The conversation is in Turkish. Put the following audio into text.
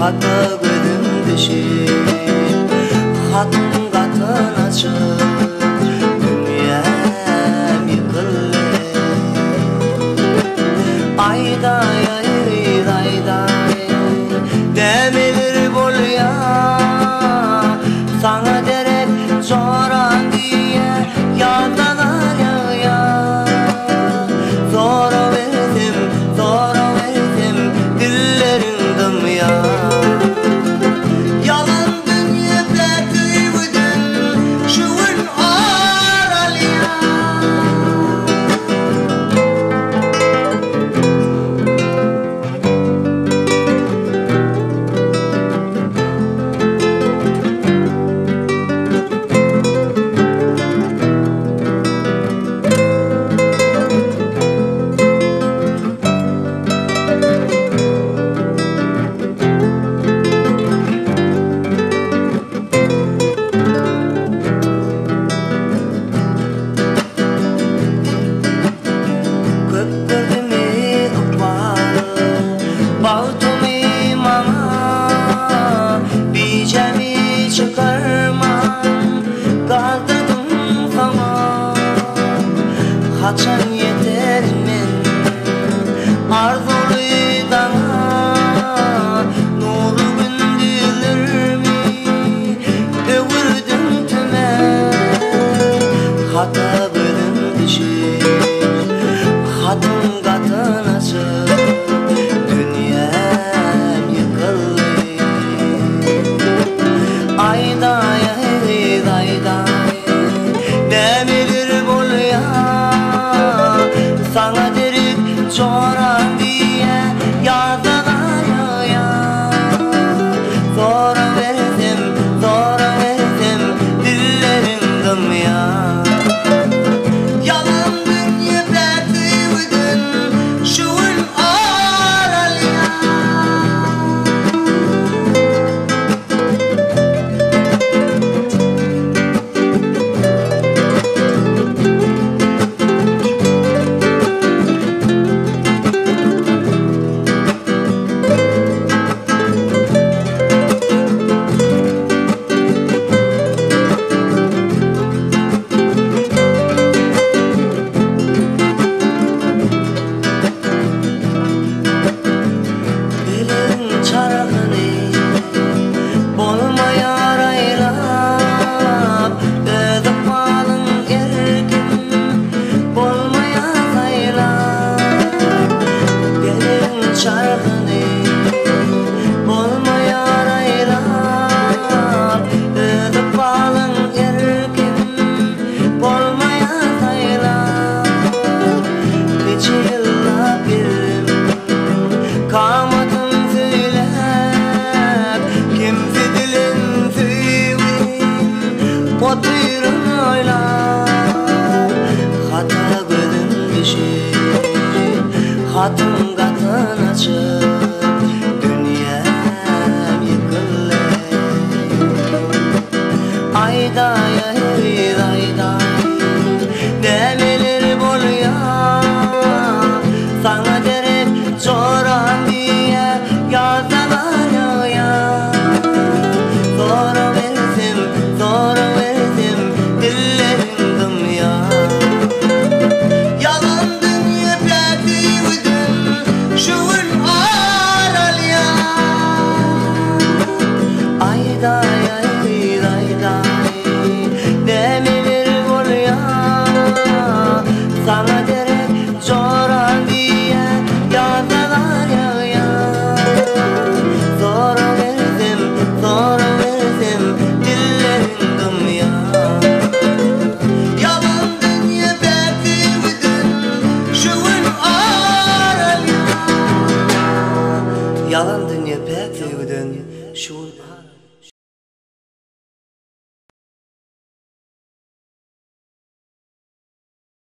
Hatta gözüm düşüp hatun katın açıp dünyam yıkıldı. Ayday ayday demilir bolya sana derek soran diye yandalar ya. Zora verdim dillerin dımya. Yalan dünya bekliydin şuun aralya. Kaçan yeter men arzuluydan nuru gündüler mi öğürdüm tümen. Hata bölüm düşür hatun katın açıp dünyam yıkıldı. Ayday demilir bolya sana derip soran diye yazdılar ya. Zora verdim dillerin dımya. Yalan dünya bekliydin şuun aralya. Hata gözüm düşüp hatun katın açıp dünyam yıkıldı. Ayday demilir bolya sana derip soran diye yazdılar ya. Zora verdim dillerin dımya. Yalan dünya bekliydin şuun aralya. Ayday demilir bolya sana derek soran diye yazdılar ya. Zora verdim dillerin dımya. Yalan dünya bekliydin şuun aralya. Yalan dünya bekliydin şuun aralya.